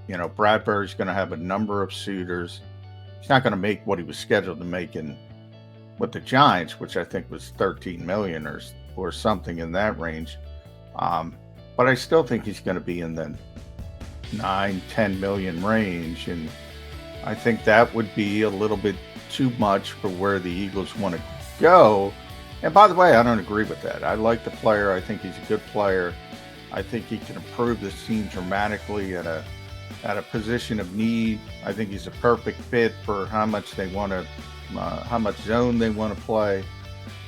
Bradberry's going to have a number of suitors. He's not going to make what he was scheduled to make in with the Giants, which I think was 13 million or something in that range. But I still think he's going to be in the 9-10 million range, and I think that would be a little bit too much for where the Eagles want to go. And by the way, I don't agree with that. I like the player. I think he's a good player. I think he can improve this team dramatically at a position of need. I think he's a perfect fit for how much they want to, how much zone they want to play.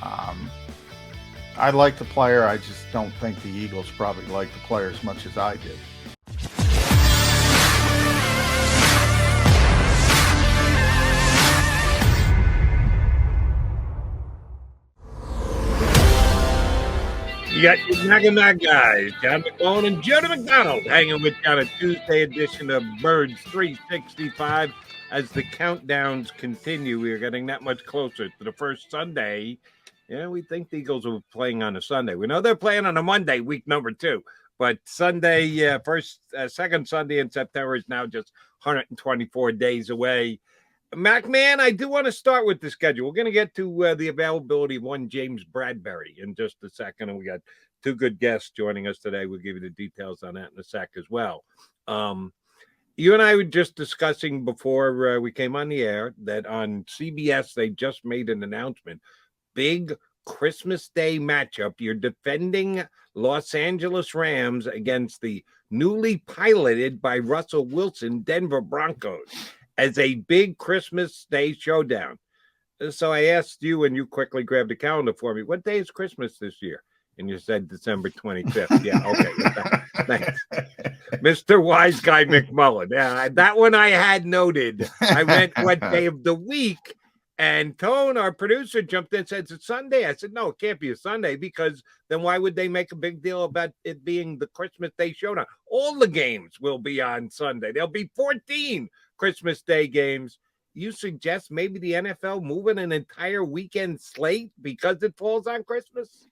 I like the player. I just don't think the Eagles probably like the player as much as I did. You got your Mackinac guys, John McMullen and Jody McDonald, hanging with you on a Tuesday edition of Birds 365. As the countdowns continue, we are getting that much closer to the first Sunday. Yeah, we think the Eagles are playing on a Sunday. We know they're playing on a Monday, week number 2. But Sunday, second Sunday in September is now just 124 days away. Mac, man, I do want to start with the schedule. We're going to get to the availability of one James Bradberry in just a second, and we got 2 good guests joining us today. We'll give you the details on that in a sec as well. You and I were just discussing before we came on the air that on CBS they just made an announcement. Big Christmas Day matchup. You're defending Los Angeles Rams against the newly piloted by Russell Wilson Denver Broncos as a big Christmas Day showdown. So I asked you, and you quickly grabbed a calendar for me. What day is Christmas this year? And you said December 25th. Yeah, okay. Thanks. Mr. Wise Guy McMullen. Yeah, that one I had noted. I meant what day of the week. And Tone, our producer, jumped in and said, it's Sunday. I said, no, it can't be a Sunday, because then why would they make a big deal about it being the Christmas Day showdown? All the games will be on Sunday. There'll be 14 Christmas Day games. You suggest maybe the NFL moving an entire weekend slate because it falls on Christmas?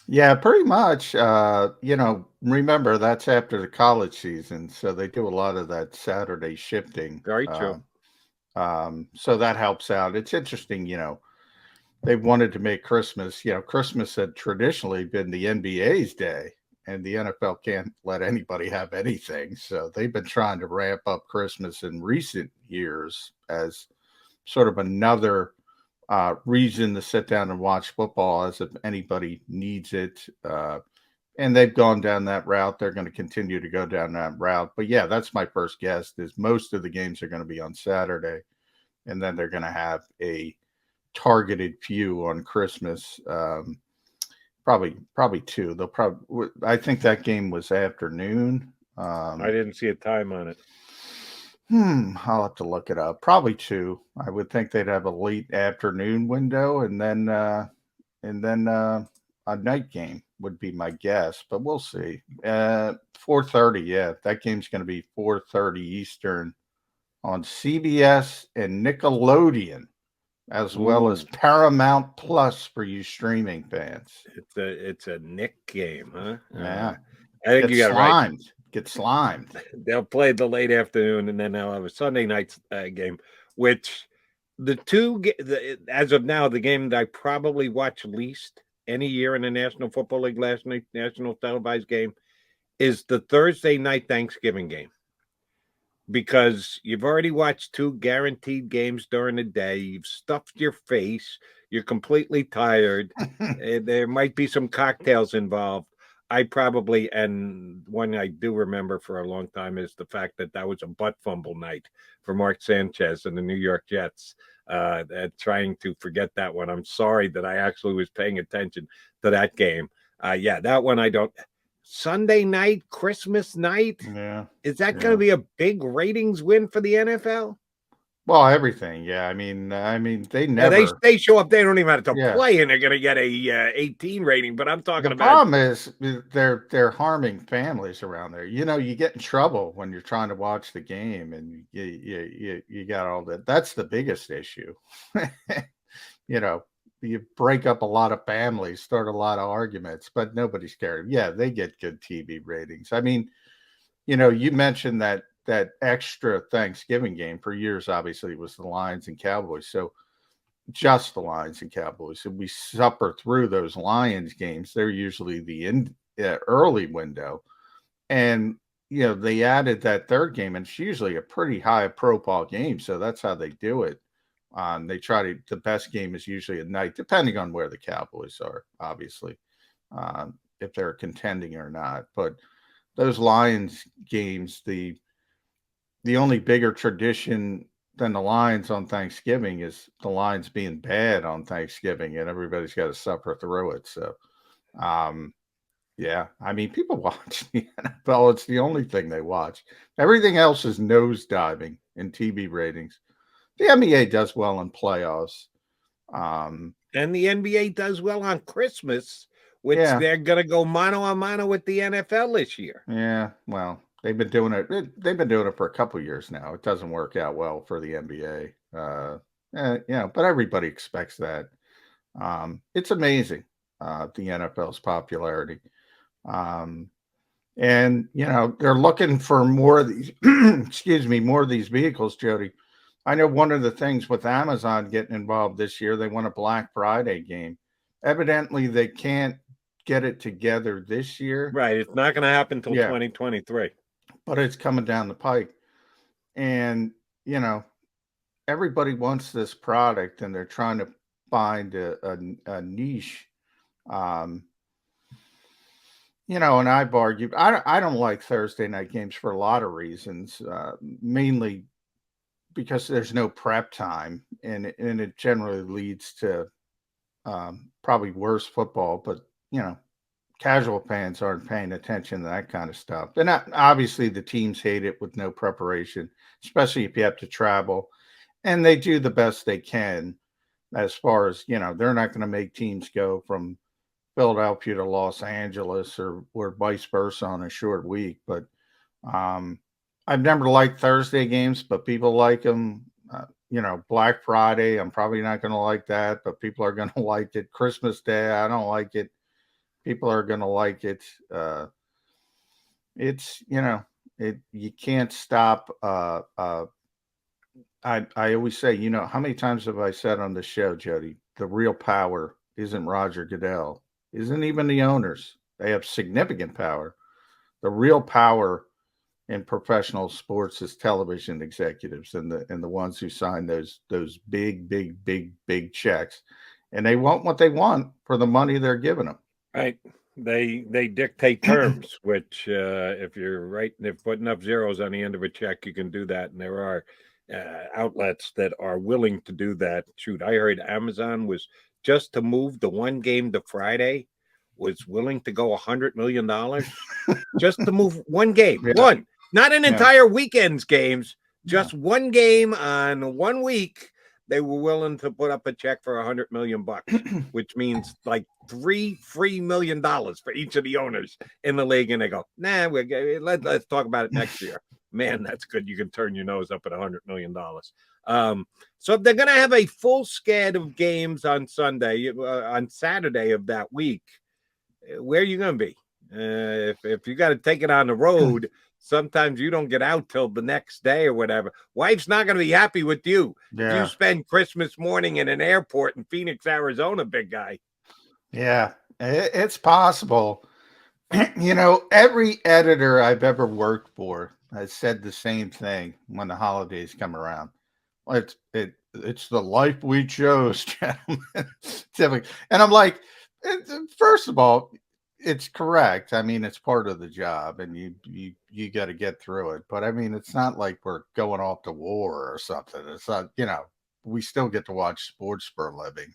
Yeah, pretty much. Remember, that's after the college season, so they do a lot of that Saturday shifting. Very true. So that helps out. It's interesting, they wanted to make Christmas. Christmas had traditionally been the NBA's day, and the NFL can't let anybody have anything. So they've been trying to ramp up Christmas in recent years as sort of another reason to sit down and watch football, as if anybody needs it. And they've gone down that route. They're going to continue to go down that route. But yeah, that's my first guess, is most of the games are going to be on Saturday, and then they're going to have a targeted few on Christmas. Probably 2. I think that game was afternoon. I didn't see a time on it. I'll have to look it up. Probably 2. I would think they'd have a late afternoon window, and then a night game would be my guess, but we'll see. 4:30, yeah, that game's going to be 4:30 Eastern on CBS and Nickelodeon, as well as Paramount Plus for you streaming fans. It's a Nick game, huh? Yeah, I think you got it right. Get slimed. They'll play the late afternoon, and then they'll have a Sunday night game, which as of now, the game that I probably watch least any year in the National Football League, last night national televised game, is the Thursday night Thanksgiving game, because you've already watched 2 guaranteed games during the day. You've stuffed your face. You're completely tired. There might be some cocktails involved. And one I do remember for a long time is the fact that was a butt fumble night for Mark Sanchez and the New York Jets. Trying to forget that one. I'm sorry that I actually was paying attention to that game. That one I don't. Sunday night, Christmas night. Yeah. Is that going to be a big ratings win for the NFL? Well, everything. Yeah. I mean, they never. They show up. They don't even have to play, and they're going to get a 18 rating. But I'm talking about. The problem is they're harming families around there. You get in trouble when you're trying to watch the game, and you got all that. That's the biggest issue. You break up a lot of families, start a lot of arguments, but nobody's scared. Yeah, they get good TV ratings. I mean, you mentioned that that extra Thanksgiving game for years, obviously, it was the Lions and Cowboys. So just the Lions and Cowboys. And we suffer through those Lions games. They're usually the early window. And, they added that third game, and it's usually a pretty high profile game. So that's how they do it. They try the best game is usually at night, depending on where the Cowboys are, obviously, if they're contending or not. But those Lions games, the only bigger tradition than the Lions on Thanksgiving is the Lions being bad on Thanksgiving, and everybody's got to suffer through it. So, yeah, I mean, people watch the NFL. It's the only thing they watch. Everything else is nosediving in TV ratings. The NBA does well in playoffs. And the NBA does well on Christmas, which they're going to go mano a mano with the NFL this year. Yeah, well, they've been doing it. They've been doing it for a couple of years now. It doesn't work out well for the NBA. But everybody expects that. It's amazing, the NFL's popularity. And they're looking for more of these, more of these vehicles, Jody. I know one of the things with Amazon getting involved this year, they want a Black Friday game. Evidently, they can't get it together this year. Right. It's not going to happen until 2023. But it's coming down the pike. And, everybody wants this product, and they're trying to find a niche. And I've argued, I don't like Thursday night games for a lot of reasons, mainly because there's no prep time, and it generally leads to probably worse football. But casual fans aren't paying attention to that kind of stuff, and obviously the teams hate it with no preparation, especially if you have to travel. And they do the best they can, as far as they're not going to make teams go from Philadelphia to Los Angeles or vice versa on a short week. But I've never liked Thursday games, but people like them. Black Friday, I'm probably not going to like that, but people are going to like it. Christmas Day, I don't like it. People are going to like it. It's, you can't stop. I always say, how many times have I said on the show, Jody, the real power isn't Roger Goodell, isn't even the owners. They have significant power. The real power in professional sports is television executives and the ones who sign those big checks, and they want what they want for the money they're giving them. Right. They dictate terms, which if you're right, if put enough zeros on the end of a check, you can do that. And there are outlets that are willing to do that. Shoot, I heard Amazon was just to move the one game to Friday was willing to go $100 million just to move one game. One, not an entire weekend's games, just one game on 1 week. They were willing to put up a check for $100 million, which means like $3 million for each of the owners in the league. And they go, nah, let's talk about it next year. Man, that's good. You can turn your nose up at $100 million. So they're going to have a full scad of games on Sunday, on Saturday of that week. Where are you going to be? If you got to take it on the road, sometimes you don't get out till the next day or whatever. Wife's not going to be happy with you. Yeah. You spend Christmas morning in an airport in Phoenix, Arizona, big guy. Yeah, it's possible. Every editor I've ever worked for has said the same thing when the holidays come around. It's the life we chose, gentlemen. And I'm like, first of all, it's correct. I mean, it's part of the job, and you got to get through it. But I mean, it's not like we're going off to war or something. It's not, we still get to watch sports for a living.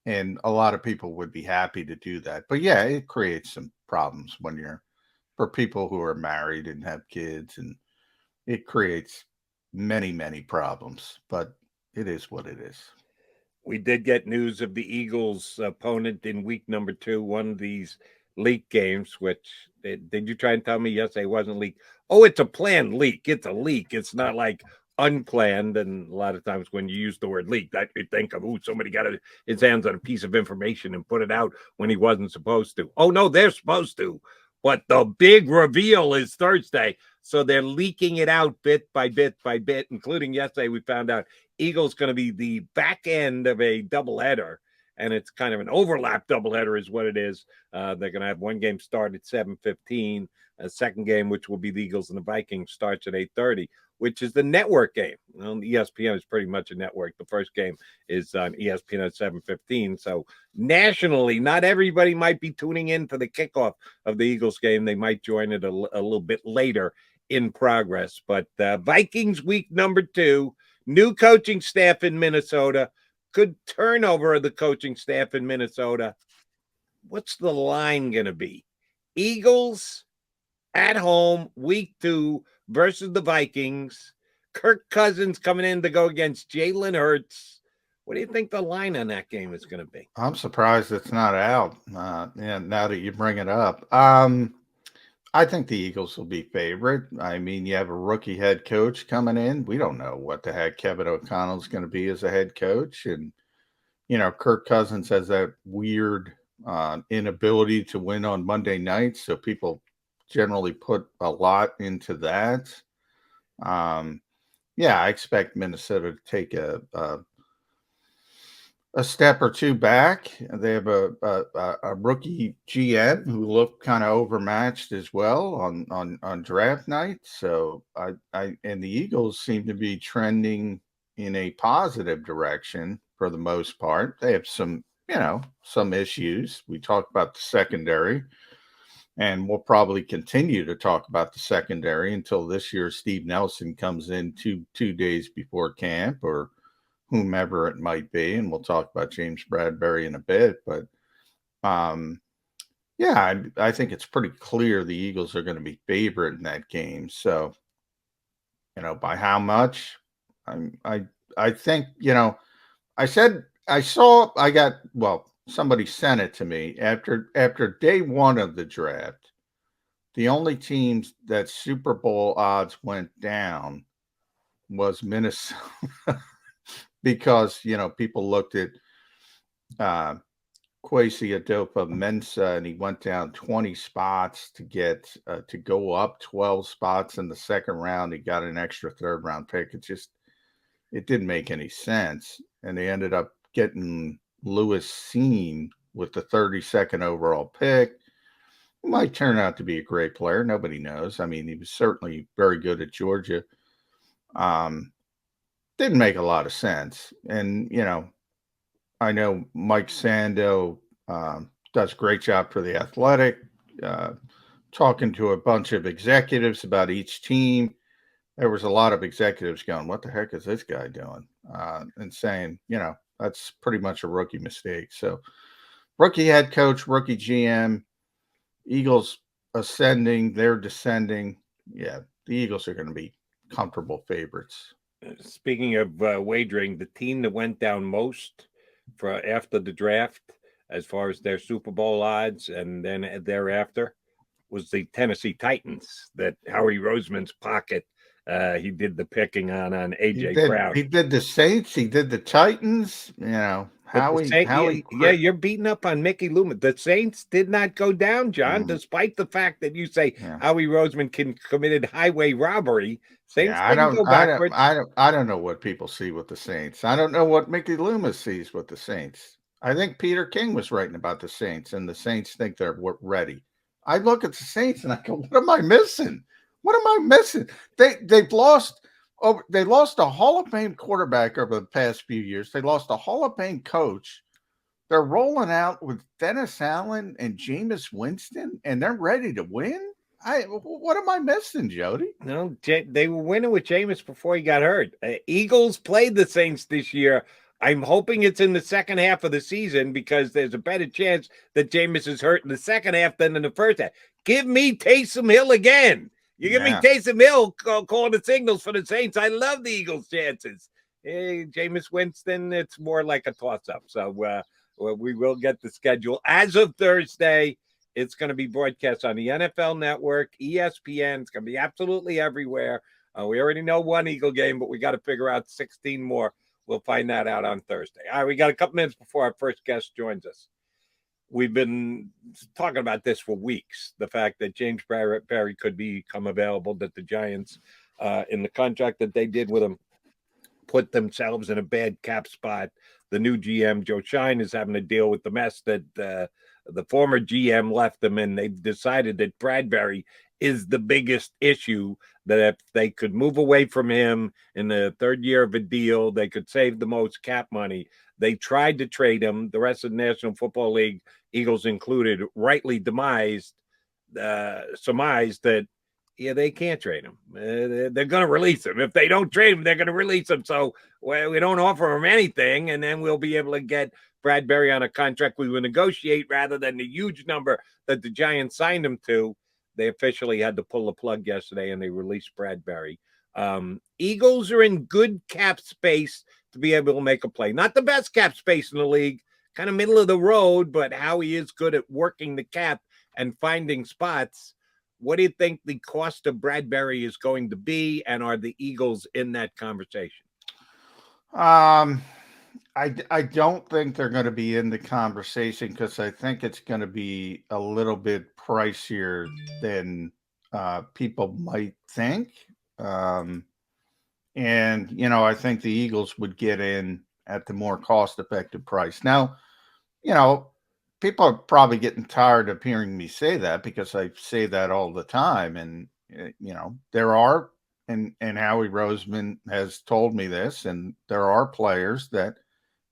And a lot of people would be happy to do that. But yeah, it creates some problems for people who are married and have kids, and it creates many problems, but it is what it is. We did get news of the Eagles' opponent in week number 2, one of these leak games, which did you try and tell me yesterday wasn't leak? Oh, it's a planned leak. It's a leak. It's not like unplanned. And a lot of times when you use the word leak, that you think of, somebody got his hands on a piece of information and put it out when he wasn't supposed to. Oh, no, they're supposed to. But the big reveal is Thursday. So they're leaking it out bit by bit by bit, including yesterday we found out Eagles going to be the back end of a doubleheader, and it's kind of an overlap doubleheader is what it is. They're going to have one game start at 7:15, a second game, which will be the Eagles and the Vikings, starts at 8:30, which is the network game. Well, ESPN is pretty much a network. The first game is on ESPN at 7:15. So nationally, not everybody might be tuning in for the kickoff of the Eagles game. They might join it a little bit later in progress. But Vikings week number 2, new coaching staff in Minnesota, good turnover of the coaching staff in Minnesota. What's the line going to be? Eagles at home, week 2 versus the Vikings. Kirk Cousins coming in to go against Jalen Hurts. What do you think the line on that game is going to be? I'm surprised it's not out. Now that you bring it up, I think the Eagles will be favorite. I mean, you have a rookie head coach coming in. We don't know what the heck Kevin O'Connell's going to be as a head coach, and Kirk Cousins has that weird inability to win on Monday nights, so people generally put a lot into that. I expect Minnesota to take a step or two back. They have a rookie GM who looked kind of overmatched as well on draft night. So and the Eagles seem to be trending in a positive direction for the most part. They have some issues. We talked about the secondary, and we'll probably continue to talk about the secondary until this year Steve Nelson comes in two days before camp, or whomever it might be, and we'll talk about James Bradberry in a bit. But I think it's pretty clear the Eagles are going to be favorite in that game. So, by how much? I think somebody sent it to me after day one of the draft. The only teams that Super Bowl odds went down was Minnesota. Because, people looked at Kwesi Adolpho-Mensah, and he went down 20 spots to get to go up 12 spots in the second round. He got an extra third round pick. It didn't make any sense. And they ended up getting Lewis Seen with the 32nd overall pick. He might turn out to be a great player. Nobody knows. I mean, he was certainly very good at Georgia. Didn't make a lot of sense. And, I know Mike Sando does a great job for The Athletic, talking to a bunch of executives about each team. There was a lot of executives going, what the heck is this guy doing? And saying, that's pretty much a rookie mistake. So rookie head coach, rookie GM, Eagles ascending, they're descending. Yeah, the Eagles are going to be comfortable favorites. Speaking of wagering, the team that went down most for after the draft, as far as their Super Bowl odds, and then thereafter, was the Tennessee Titans. That Howie Roseman's pocket, he did the picking on AJ Brown. He did the Saints. He did the Titans. You're beating up on Mickey Loomis. The Saints did not go down, John, despite the fact that you say Howie Roseman committed highway robbery. Saints didn't go backwards. I don't know what people see with the Saints. I don't know what Mickey Loomis sees with the Saints. I think Peter King was writing about the Saints, and the Saints think they're ready. I look at the Saints and I go, what am I missing? What am I missing? They've lost. Oh, they lost a Hall of Fame quarterback over the past few years. They lost a Hall of Fame coach. They're rolling out with Dennis Allen and Jameis Winston, and they're ready to win. What am I missing, Jody? No, they were winning with Jameis before he got hurt. Eagles played the Saints this year. I'm hoping it's in the second half of the season because there's a better chance that Jameis is hurt in the second half than in the first half. Give me Taysom Hill again. You give me Taysom Hill calling the signals for the Saints. I love the Eagles' chances. Hey, Jameis Winston, it's more like a toss-up. So we will get the schedule. As of Thursday, it's going to be broadcast on the NFL Network, ESPN. It's going to be absolutely everywhere. We already know one Eagle game, but we got to figure out 16 more. We'll find that out on Thursday. All right, we got a couple minutes before our first guest joins us. we've been talking about this for weeks. The fact that James Bradberry could become available, that the Giants, in the contract that they did with him, put themselves in a bad cap spot. The new GM, Joe Shine, is having to deal with the mess that the former GM left them in. They've decided that Bradberry is the biggest issue, that if they could move away from him in the third year of a deal, they could save the most cap money. They tried to trade him. The rest of the National Football League, Eagles included, rightly surmised that, yeah, they can't trade him. They're going to release him. If they don't trade him, they're going to release him. So we don't offer him anything, and then we'll be able to get Bradberry on a contract we will negotiate rather than the huge number that the Giants signed him to. They officially had to pull the plug yesterday, and they released Bradberry. Eagles are in good cap space to be able to make a play. Not the best cap space in the league, kind of middle of the road, but Howie is good at working the cap and finding spots. What do you think the cost of Bradberry is going to be, and are the Eagles in that conversation? I don't think they're going to be in the conversation because I think it's going to be a little bit pricier than people might think. And, I think the Eagles would get in at the more cost-effective price. Now, people are probably getting tired of hearing me say that because I say that all the time. And, there are, and Howie Roseman has told me this, and there are players that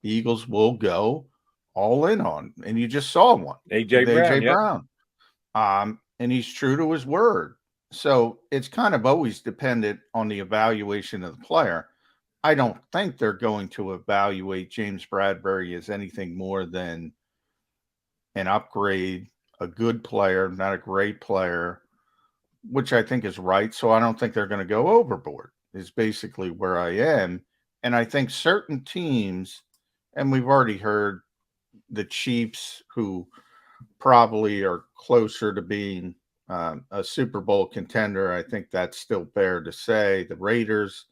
the Eagles will go all in on. And you just saw one. AJ Brown. And he's true to his word. So it's kind of always dependent on the evaluation of the player. I don't think they're going to evaluate James Bradberry as anything more than an upgrade, a good player, not a great player, which I think is right. So I don't think they're going to go overboard, is basically where I am. And I think certain teams, and we've already heard the Chiefs, who probably are closer to being a Super Bowl contender. I think that's still fair to say. The Raiders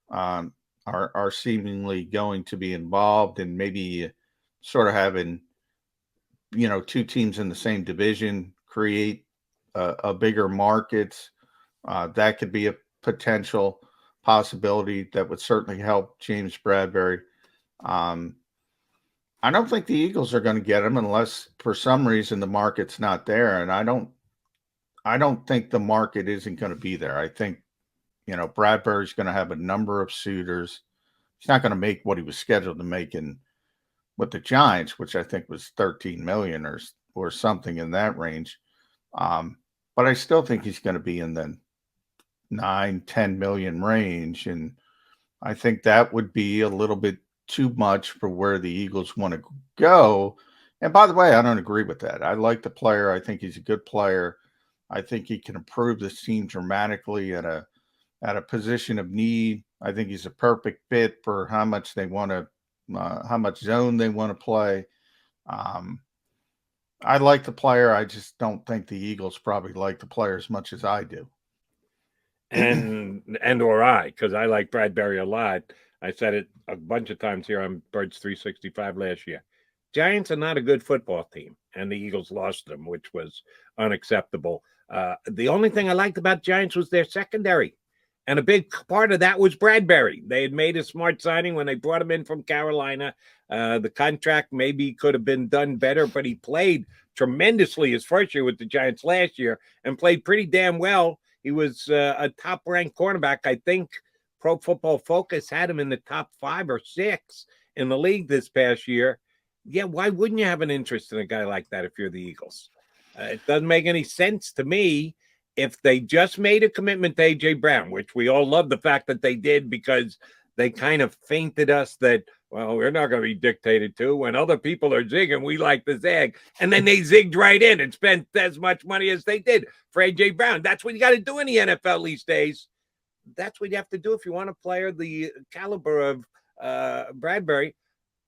are seemingly going to be involved, and maybe sort of having, two teams in the same division create a bigger market. That could be a potential possibility that would certainly help James Bradberry. I don't think the Eagles are going to get him unless for some reason the market's not there. And I don't think the market isn't going to be there. I think, Bradberry's going to have a number of suitors. He's not going to make what he was scheduled to make with the Giants, which I think was 13 million or something in that range. But I still think he's going to be in the 9-10 million range. And I think that would be a little bit too much for where the Eagles want to go. And by the way, I don't agree with that. I like the player. I think he's a good player. I think he can improve this team dramatically at a position of need. I think he's a perfect fit for how much they want to, how much zone they want to play. I like the player. I just don't think the Eagles probably like the player as much as I do. Or I, because I like Bradberry a lot. I said it a bunch of times here on Birds 365 last year. Giants are not a good football team, and the Eagles lost them, which was unacceptable. The only thing I liked about Giants was their secondary, and a big part of that was Bradberry. They had made a smart signing when they brought him in from Carolina. The contract maybe could have been done better, but he played tremendously his first year with the Giants last year and played pretty damn well. He was a top-ranked cornerback. I think Pro Football Focus had him in the top 5 or 6 in the league this past year. Yeah, why wouldn't you have an interest in a guy like that if you're the Eagles? It doesn't make any sense to me. If they just made a commitment to A.J. Brown, which we all love the fact that they did because they kind of fainted us that, well, we're not going to be dictated to. When other people are zigging, we like to zag. And then they zigged right in and spent as much money as they did for A.J. Brown. That's what you got to do in the NFL these days. That's what you have to do if you want a player the caliber of Bradberry.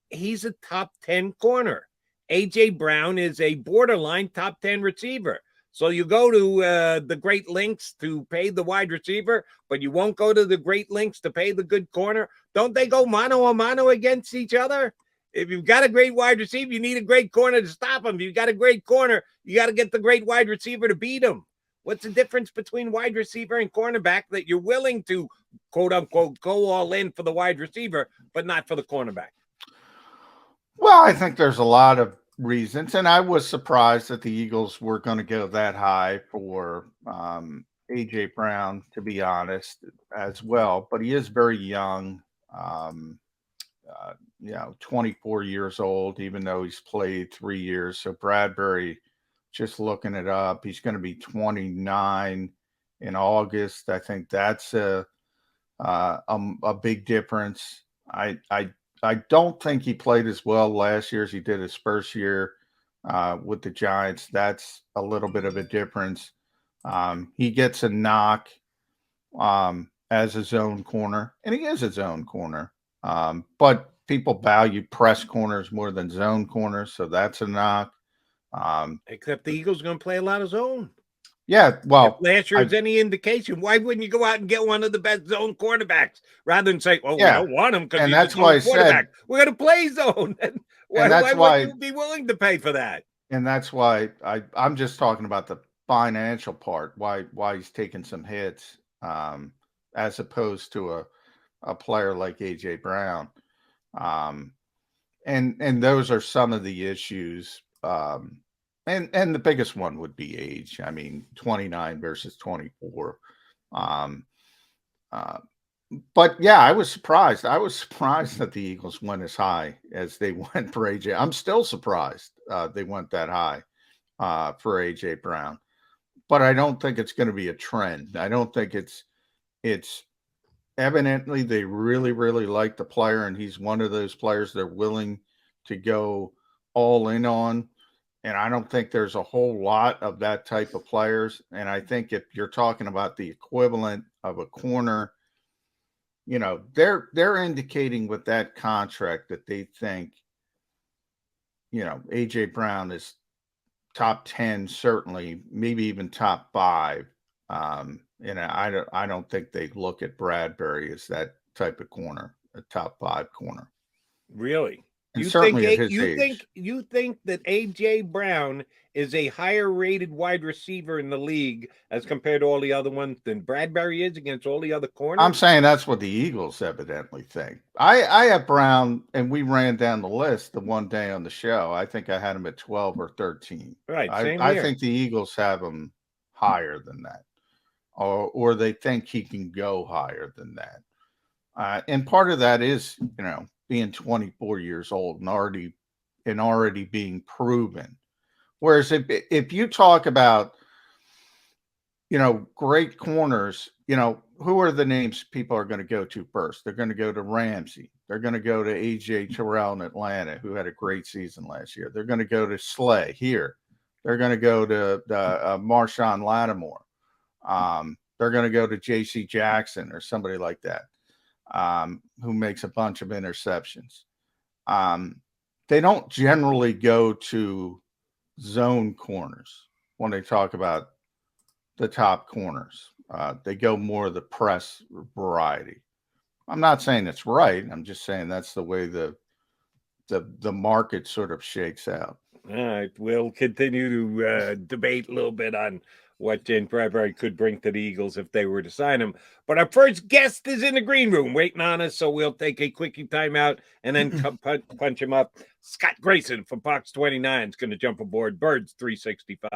He's a top 10 corner. A.J. Brown is a borderline top 10 receiver. So you go to the great lengths to pay the wide receiver, but you won't go to the great lengths to pay the good corner. Don't they go mano a mano against each other? If you've got a great wide receiver, you need a great corner to stop him. If you've got a great corner, you got to get the great wide receiver to beat him. What's the difference between wide receiver and cornerback that you're willing to, quote unquote, go all in for the wide receiver, but not for the cornerback? Well, I think there's a lot of reasons, and I was surprised that the Eagles were going to go that high for AJ Brown, to be honest, as well. But he is very young, 24 years old, even though he's played 3 years. So Bradberry, just looking it up, he's going to be 29 in August. I think that's a big difference. I don't think he played as well last year as he did his first year with the Giants. That's a little bit of a difference. He gets a knock as a zone corner, and he is a zone corner. But people value press corners more than zone corners, so that's a knock. Except the Eagles are going to play a lot of zone. Yeah, well, if last year is any indication, why wouldn't you go out and get one of the best zone cornerbacks rather than say, "Oh, yeah. we don't want him because And he's that's a zone why I quarterback. said We're going to play zone." Why would you be willing to pay for that? And that's why I'm just talking about the financial part. Why he's taking some hits, as opposed to a player like AJ Brown. And those are some of the issues. And the biggest one would be age. I mean, 29 versus 24. But yeah, I was surprised. I was surprised that the Eagles went as high as they went for AJ. I'm still surprised they went that high for AJ Brown. But I don't think it's going to be a trend. I don't think it's evidently they really, really like the player, and he's one of those players they're willing to go all in on. And I don't think there's a whole lot of that type of players. And I think if you're talking about the equivalent of a corner, they're indicating with that contract that they think, AJ Brown is top 10, certainly, maybe even top 5. And I don't think they look at Bradberry as that type of corner, a top 5 corner. Really? And certainly at his age. You think that AJ Brown is a higher rated wide receiver in the league as compared to all the other ones than Bradberry is against all the other corners? I'm saying that's what the Eagles evidently think. I have Brown, and we ran down the list the one day on the show. I think I had him at 12 or 13. Right. I think the Eagles have him higher than that, or they think he can go higher than that. And part of that is, being 24 years old and already being proven. Whereas if you talk about, great corners, who are the names people are going to go to first? They're going to go to Ramsey. They're going to go to AJ Terrell in Atlanta, who had a great season last year. They're going to go to Slay here. They're going to go to Marshawn Lattimore. They're going to go to J.C. Jackson or somebody like that, who makes a bunch of interceptions. They don't generally go to zone corners when they talk about the top corners. They go more the press variety. I'm not saying it's right. I'm just saying that's the way the market sort of shakes out. All right. We'll continue to debate a little bit on what James Bradberry could bring to the Eagles if they were to sign him. But our first guest is in the green room waiting on us, so we'll take a quickie timeout and then punch him up. Scott Grayson from Fox 29 is going to jump aboard Birds 365.